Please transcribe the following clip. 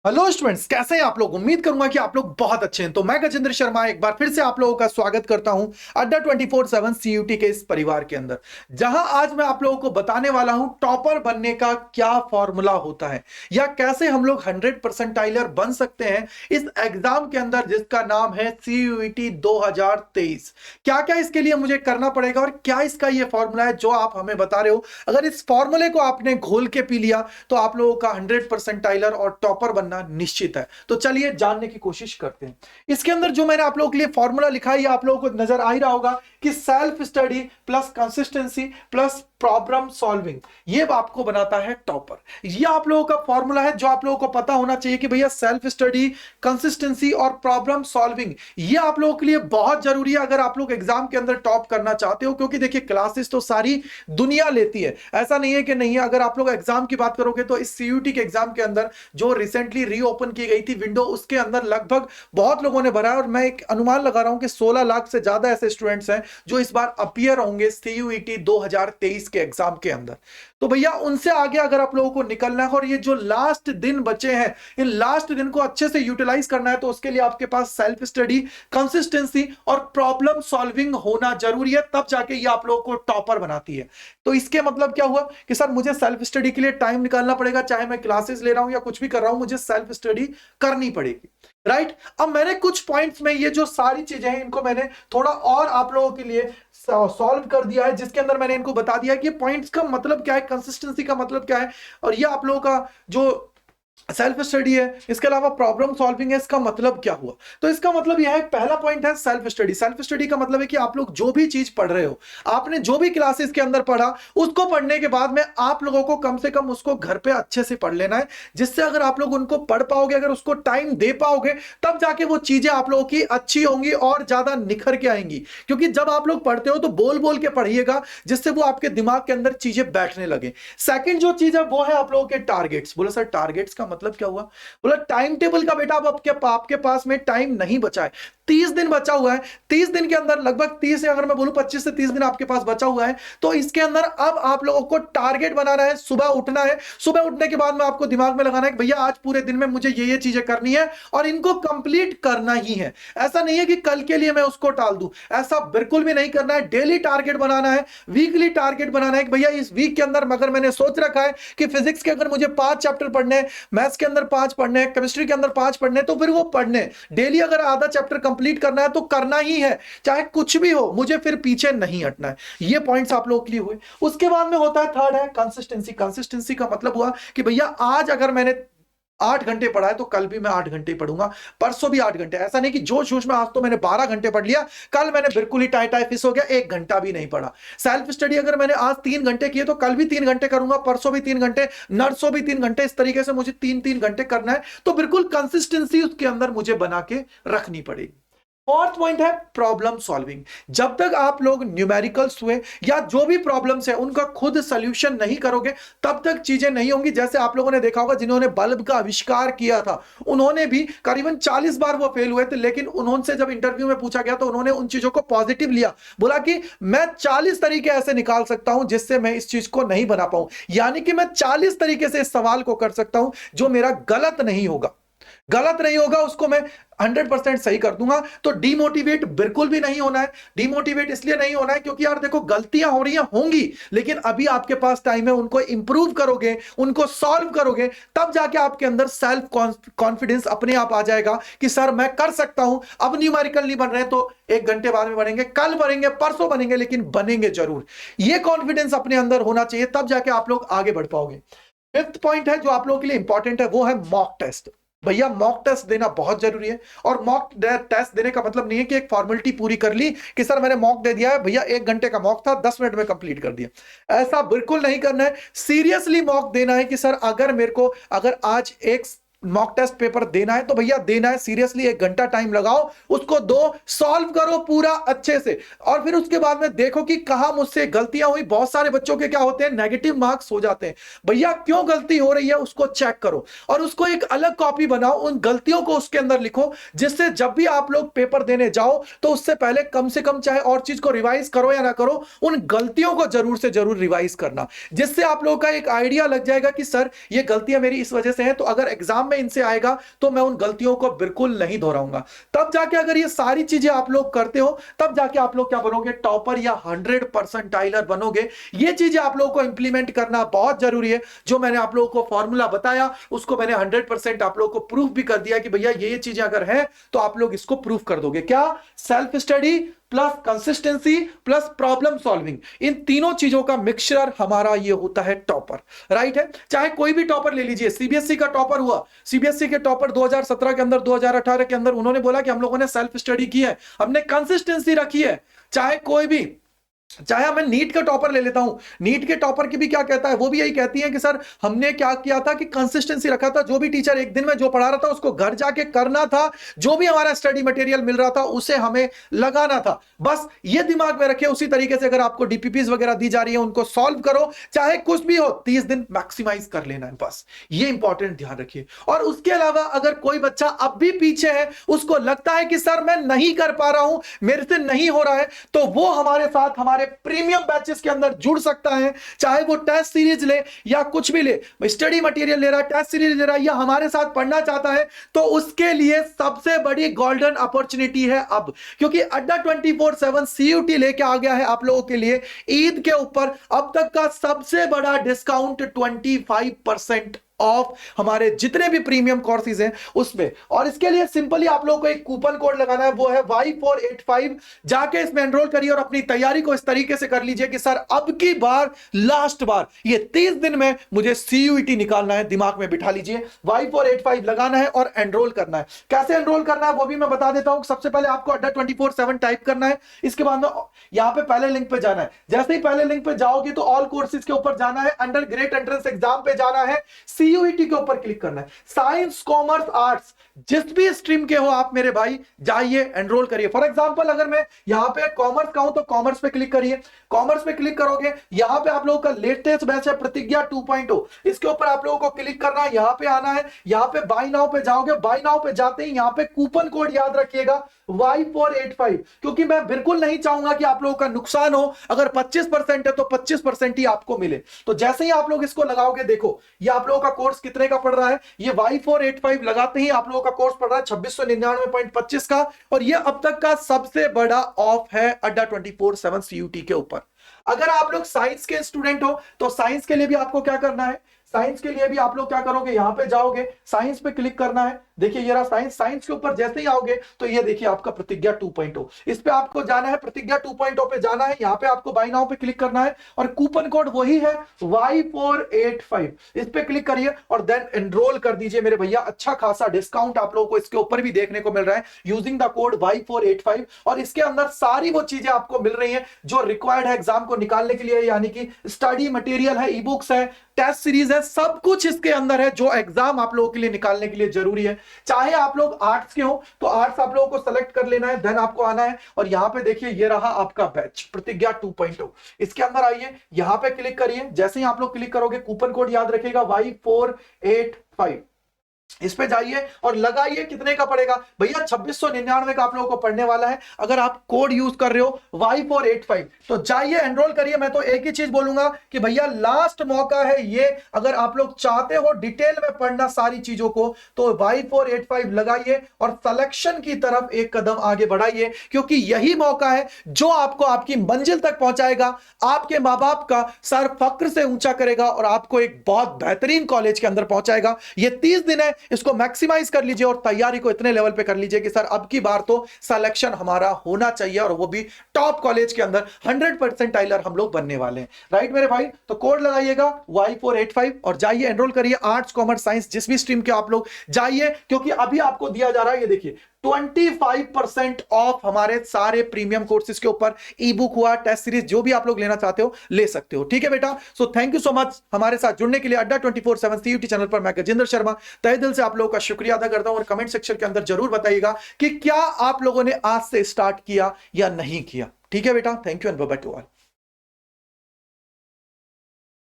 Hello students, कैसे हैं आप लोग। उम्मीद करूंगा कि आप लोग बहुत अच्छे हैं। तो मैं गजेंद्र शर्मा एक बार फिर से आप लोगों का स्वागत करता हूं अड्डा 24/7 सीयूटी के इस परिवार के अंदर, जहां आज मैं आप लोगों को बताने वाला हूं टॉपर बनने का क्या फॉर्मूला होता है या कैसे हम लोग 100 परसेंटाइलर बन सकते हैं इस एग्जाम के अंदर जिसका नाम है सीयूटी 2023। क्या क्या इसके लिए मुझे करना पड़ेगा और क्या इसका ये फॉर्मूला है जो आप हमें बता रहे हो। अगर इस फॉर्मूले को आपने घोल के पी लिया तो आप लोगों का 100 परसेंटाइलर और टॉपर बनना निश्चित है। तो चलिए जानने की कोशिश करते हैं। इसके अंदर जो मैंने आप लोगों के लिए फॉर्मूला लिखा है, ये आप लोगों को नजर आ ही रहा होगा कि self study plus consistency plus problem solving, ये आपको बनाता है टॉपर। ये आप लोगों का फॉर्मूला है जो आप लोगों को पता होना चाहिए कि भैया सेल्फ स्टडी, कंसिस्टेंसी और प्रॉब्लम सॉल्विंग ये आप लोगों के लिए बहुत जरूरी है अगर आप लोग एग्जाम के अंदर टॉप करना चाहते हो। क्योंकि देखिए, क्लासेस तो सारी दुनिया लेती है, ऐसा नहीं है कि नहीं है। अगर आप लोग एग्जाम की बात करोगे तो इस सीयूटी के एग्जाम के अंदर जो रिसेंटली रीओपन की गई थी विंडो, उसके अंदर लगभग बहुत लोगों ने भरा है और मैं एक अनुमान लगा रहा हूं कि 16 लाख से ज्यादा ऐसे स्टूडेंट्स हैं जो इस बार अपीयर होंगे सीयूटी 2023 के एग्जाम के अंदर। तो भैया उनसे आगे अगर आप लोगों को निकलना है और ये जो लास्ट दिन बचे हैं, इन लास्ट दिन को अच्छे से यूटिलाइज करना है, तो उसके लिए आपके पास सेल्फ स्टडी, कंसिस्टेंसी और प्रॉब्लम सॉल्विंग होना जरूरी है। तब जाके ये आप लोगों को टॉपर बनाती है। तो इसके मतलब क्या हुआ कि सर मुझे सेल्फ स्टडी के लिए टाइम निकालना पड़ेगा, चाहे मैं क्लासेस ले रहा हूं या कुछ भी कर रहा हूं, मुझे सेल्फ स्टडी करनी पड़ेगी। राइट। अब मैंने कुछ पॉइंट्स में ये जो सारी चीजें हैं इनको मैंने थोड़ा और आप लोगों के लिए सॉल्व कर दिया है, जिसके अंदर मैंने इनको बता दिया कि पॉइंट्स का मतलब क्या है, कंसिस्टेंसी का मतलब क्या है, और ये आप लोगों का जो सेल्फ स्टडी है, इसके अलावा प्रॉब्लम सॉल्विंग है, इसका मतलब क्या हुआ। तो इसका मतलब यह है, पहला पॉइंट है सेल्फ स्टडी। सेल्फ स्टडी का मतलब है कि आप लोग जो भी चीज पढ़ रहे हो, आपने जो भी क्लासेस के अंदर पढ़ा, उसको पढ़ने के बाद में आप लोगों को कम से कम उसको घर पे अच्छे से पढ़ लेना है, जिससे अगर आप लोग उनको पढ़ पाओगे, अगर उसको टाइम दे पाओगे, तब जाके वो चीजें आप लोगों की अच्छी होंगी और ज्यादा निखर के आएंगी। क्योंकि जब आप लोग पढ़ते हो तो बोल बोल के पढ़िएगा, जिससे वो आपके दिमाग के अंदर चीजें बैठने लगे। सेकंड जो चीज है वो है आप लोगों के टारगेट्स। बोले सर टारगेट्स का मतलब क्या हुआ। बोला टाइम टेबल का बेटा अब आपके पास में टाइम नहीं बचा है, 30 दिन बचा हुआ है। 30 दिन के अंदर लगभग 30 से अगर मैं बोलूं 25 से 30 दिन आपके पास बचा हुआ है, तो इसके अंदर अब आप लोगों को टारगेट बनाना है। सुबह उठना है, सुबह उठने के बाद में आपको दिमाग में लगाना है कि भैया आज पूरे दिन में मुझे ये चीजें करनी है और इनको कंप्लीट करना ही है। ऐसा नहीं है कि कल के लिए मैं उसको टाल दूं, ऐसा बिल्कुल भी नहीं करना है। डेली टारगेट बनाना है, वीकली टारगेट बनाना है कि भैया इस वीक के अंदर अगर मैंने सोच रखा है कि फिजिक्स के अगर मुझे 5 चैप्टर पढ़ने हैं, मैथ्स के अंदर 5 पढ़ने हैं, केमिस्ट्री के अंदर 5 पढ़ने हैं, तो फिर वो पढ़ने डेली अगर आधा चैप्टर कंप्लीट करना है तो करना ही है, चाहे कुछ भी हो, मुझे फिर पीछे नहीं हटना है। ये पॉइंट्स आप लोगों के लिए हुए। उसके बाद में होता है थर्ड है कंसिस्टेंसी। कंसिस्टेंसी का मतलब हुआ कि भैया आज अगर मैंने 8 घंटे पढ़ा है तो कल भी मैं 8 घंटे पढ़ूंगा, परसों भी 8 घंटे। ऐसा नहीं कि जोश जोश में आज तो मैंने 12 घंटे पढ़ लिया, कल मैंने बिल्कुल ही टाई टाई फिस हो गया, 1 घंटा भी नहीं पढ़ा। सेल्फ स्टडी अगर मैंने आज 3 घंटे किए तो कल भी 3 घंटे करूंगा, परसों भी 3 घंटे, नरसों भी 3 घंटे। इस तरीके से मुझे 3-3 घंटे करना है। तो बिल्कुल कंसिस्टेंसी उसके अंदर मुझे बना के रखनी पड़ेगी। फोर्थ पॉइंट है प्रॉब्लम सॉल्विंग। जब तक आप लोग न्यूमेरिकल्स हुए या जो भी प्रॉब्लम्स है उनका खुद सॉल्यूशन नहीं करोगे, तब तक चीजें नहीं होंगी। जैसे आप लोगों ने देखा होगा, जिन्होंने बल्ब का आविष्कार किया था उन्होंने भी करीबन 40 बार वो फेल हुए थे, लेकिन उन्होंने जब इंटरव्यू में पूछा गया तो उन्होंने उन चीजों को पॉजिटिव लिया। बोला कि मैं 40 तरीके ऐसे निकाल सकता हूं जिससे मैं इस चीज को नहीं बना पाऊं, यानी कि मैं 40 तरीके से इस सवाल को कर सकता हूं जो मेरा गलत नहीं होगा। गलत नहीं होगा उसको मैं 100% सही कर दूंगा। तो डिमोटिवेट बिल्कुल भी नहीं होना है। डिमोटिवेट इसलिए नहीं होना है क्योंकि यार देखो, गलतियां हो रही हैं, होंगी, लेकिन अभी आपके पास टाइम है, उनको इंप्रूव करोगे, उनको सॉल्व करोगे, तब जाके आपके अंदर सेल्फ कॉन्फिडेंस अपने आप आ जाएगा कि सर मैं कर सकता हूं। अब न्यूमेरिकल नहीं बन रहे तो 1 घंटे बाद में बनेंगे, कल बनेंगे, परसों बनेंगे, लेकिन बनेंगे जरूर। ये कॉन्फिडेंस अपने अंदर होना चाहिए, तब जाके आप लोग आगे बढ़ पाओगे। फिफ्थ पॉइंट है जो आप लोगों के लिए इंपॉर्टेंट है, वो है मॉक टेस्ट। भैया मॉक टेस्ट देना बहुत जरूरी है। और मॉक टेस्ट देने का मतलब नहीं है कि एक फॉर्मेलिटी पूरी कर ली कि सर मैंने मॉक दे दिया है भैया, 1 घंटे का मॉक था, 10 मिनट में कंप्लीट कर दिया। ऐसा बिल्कुल नहीं करना है। सीरियसली मॉक देना है कि सर अगर आज एक मॉक टेस्ट पेपर देना है तो भैया देना है, सीरियसली 1 घंटा टाइम लगाओ, उसको दो, सॉल्व करो पूरा अच्छे से, और फिर उसके बाद में देखो कि कहां मुझसे गलतियां हुई। बहुत सारे बच्चों के क्या होते हैं, नेगेटिव मार्क्स हो जाते हैं। भैया क्यों गलती हो रही है उसको चेक करो और उसको एक अलग कॉपी बनाओ, उन गलतियों को उसके अंदर लिखो, जिससे जब भी आप लोग पेपर देने जाओ तो उससे पहले कम से कम, चाहे और चीज को रिवाइज करो या ना करो, उन गलतियों को जरूर से जरूर रिवाइज करना, जिससे आप लोगों का एक आइडिया लग जाएगा कि सर ये गलतियां मेरी इस वजह से हैं। तो अगर एग्जाम में इनसे आएगा तो मैं उन गलतियों को बिल्कुल नहीं दोहराऊंगा। तब जाके अगर ये सारी चीजें आप लोग करते हो तब जाके आप लोग क्या बनोगे, टॉपर या 100% बनोगे। ये चीजें आप लोगों को इंप्लीमेंट करना बहुत जरूरी है। जो मैंने आप लोगों को फॉर्मूला बताया उसको मैंने 100% आप लोगों को प्रूफ भी कर दिया कि भैया ये चीजें अगर है तो आप लोग इसको प्रूफ कर दोगे। क्या? Self study plus consistency plus problem solving, इन तीनों चीजों का मिक्सचर हमारा ये होता है टॉपर। राइट है? चाहे कोई भी टॉपर ले लीजिए, सीबीएसई का टॉपर हुआ, सीबीएसई के टॉपर 2017 के अंदर, 2018 के अंदर, उन्होंने बोला कि हम लोगों ने सेल्फ स्टडी की है, हमने कंसिस्टेंसी रखी है। चाहे कोई भी, चाहे मैं नीट का टॉपर ले लेता हूं, नीट के टॉपर की भी क्या कहता है, वो भी यही कहती है कि सर हमने क्या किया था कि कंसिस्टेंसी रखा था, जो भी टीचर एक दिन में जो पढ़ा रहा था उसको घर जाके करना था, जो भी हमारा स्टडी मटेरियल मिल रहा था उसे हमें लगाना था। बस ये दिमाग में रखिए। उसी तरीके से अगर आपको डीपीपीज वगैरह दी जा रही है उनको सॉल्व करो, चाहे कुछ भी हो, 30 दिन मैक्सिमाइज कर लेना है, बस ये इंपॉर्टेंट ध्यान रखिए। और उसके अलावा अगर कोई बच्चा अब भी पीछे है, उसको लगता है कि सर मैं नहीं कर पा रहा हूं, मेरे से नहीं हो रहा है, तो वो हमारे साथ हमारे प्रीमियम बैचेस के अंदर जुड़ सकता है। चाहे वो टेस्ट सीरीज ले या कुछ भी ले, स्टडी मटेरियल ले रहा है, टेस्ट सीरीज ले रहा है या हमारे साथ पढ़ना चाहता है, तो उसके लिए सबसे बड़ी गोल्डन अपॉर्चुनिटी है अब। क्योंकि अड्डा 24/7 सीयूटी लेके आ गया है आप लोगों के लिए ईद के ऊपर अब तक का सबसे बड़ा डिस्काउंट 25% ऑफ हमारे जितने भी प्रीमियम कोर्सेज हैं उसमें। और इसके लिए सिंपली आप लोगों को एक कूपन कोड लगाना है, वो है Y485। जाके इसमें एनरोल करिए और अपनी तैयारी को इस तरीके से कर लीजिए कि सर अब की बार, लास्ट बार, ये 30 दिन में मुझे सीयूईटी निकालना है। दिमाग में बिठा लीजिए, Y485 लगाना है और एनरोल करना है। कैसे एनरोल करना है वो भी मैं बता देता हूं। सबसे पहले आपको अड्डा 24/7 टाइप करना है, इसके बाद यहां पे पहले लिंक पे जाना है। जैसे ही पहले लिंक पे जाओगे तो ऑल कोर्सेज के ऊपर जाना है, अंडर ग्रेड एंट्रेंस एग्जाम पे जाना है, सीयूईटी के ऊपर क्लिक करना है। साइंस, कॉमर्स, आर्ट्स, जिस भी स्ट्रीम के हो आप मेरे भाई, जाइए एनरोल करिए। फॉर एग्जांपल अगर मैं यहां पे कॉमर्स का हूं तो कॉमर्स पे क्लिक करिए। कॉमर्स पे क्लिक करोगे, यहां पे आप लोगों का लेटेस्ट बैच है प्रतिज्ञा 2.0, इसके ऊपर आप लोगों को क्लिक करना है, यहां पे आना है, यहां पे बाय नाउ पे जाओगे। बाय नाउ पे जाते ही यहां पे कूपन कोड याद रखिएगा Y485, क्योंकि मैं बिल्कुल नहीं चाहूंगा कि आप लोगों का नुकसान हो। अगर 25% है तो 25% ही आपको मिले। तो जैसे ही आप लोग इसको लगाओगे, देखो ये आप लोगों का कोर्स कितने का पड़ रहा है, ये Y485 लगाते ही आप लोगों का कोर्स पड़ रहा है 2699.25 का। और ये अब तक का सबसे बड़ा ऑफ है अड्डा 24/7 सीयूटी के ऊपर। अगर आप लोग साइंस के स्टूडेंट हो तो साइंस के लिए भी आपको क्या करना है, साइंस के लिए भी आप लोग क्या करोगे, यहां पे जाओगे, साइंस पे क्लिक करना है। देखिए ये रहा साइंस। साइंस के ऊपर जैसे ही आओगे तो ये देखिए आपका प्रतिज्ञा 2.0, इस पे आपको जाना है, प्रतिज्ञा 2.0 पे जाना है, यहां पे आपको बाय नाउ पे क्लिक करना है और कूपन कोड वही है Y485, इस पे क्लिक करिए और देन एनरोल कर दीजिए मेरे भैया। अच्छा खासा डिस्काउंट आप लोगों को इसके ऊपर भी देखने को मिल रहा है यूजिंग द कोड Y485। और इसके अंदर सारी वो चीजें आपको मिल रही हैं जो रिक्वायर्ड है एग्जाम को निकालने के लिए, यानी कि स्टडी मटेरियल है, ई बुक्स है, टेस्ट सीरीज है, सब कुछ इसके अंदर है जो एग्जाम आप लोगों के लिए निकालने के लिए जरूरी है। चाहे आप लोग आर्ट्स के हो तो आर्ट्स आप लोगों को सेलेक्ट कर लेना है, देन आपको आना है और यहां पे देखिए ये रहा आपका बैच प्रतिज्ञा 2.0, इसके अंदर आइए, यहां पे क्लिक करिए। जैसे ही आप लोग क्लिक करोगे कूपन कोड याद रखिएगा Y485, इस पे जाइए और लगाइए। कितने का पड़ेगा भैया, 2699 का आप लोगों को पड़ने वाला है अगर आप कोड यूज कर रहे हो Y485। तो जाइए एनरोल करिए। मैं तो एक ही चीज बोलूंगा कि भैया लास्ट मौका है ये, अगर आप लोग चाहते हो डिटेल में पढ़ना सारी चीजों को तो Y485 लगाइए और सिलेक्शन की तरफ एक कदम आगे बढ़ाइए, क्योंकि यही मौका है जो आपको आपकी मंजिल तक पहुंचाएगा, आपके मां बाप का सर फक्र से ऊंचा करेगा और आपको एक बहुत बेहतरीन कॉलेज के अंदर पहुंचाएगा। ये 30 दिन है, इसको मैक्सिमाइज कर लीजिए और तैयारी को इतने लेवल पे कर लीजिए कि सर अब की बार तो सिलेक्शन हमारा होना चाहिए और वो भी टॉप कॉलेज के अंदर 100% हम लोग बनने वाले हैं। राइट मेरे भाई, तो कोड लगाइएगा Y485 और जाइए एनरोल करिए। आर्ट्स, कॉमर्स, साइंस, जिस भी स्ट्रीम के आप लोग जाइए, क्योंकि अभी आपको दिया जा रहा है, ये देखिए 25% ऑफ हमारे सारे प्रीमियम कोर्सेज के ऊपर, ई बुक हुआ, टेस्ट सीरीज, जो भी आप लोग लेना चाहते हो ले सकते हो। ठीक है बेटा, so thank you so much हमारे साथ जुड़ने के लिए। अड्डा 24/7 सीयूटी चैनल पर मैं गजेंद्र शर्मा तहे दिल से आप लोगों का शुक्रिया अदा करता हूं। और कमेंट सेक्शन के अंदर जरूर बताइएगा कि क्या आप लोगों ने आज से स्टार्ट किया या नहीं किया। ठीक है बेटा, thank you and bye bye to all.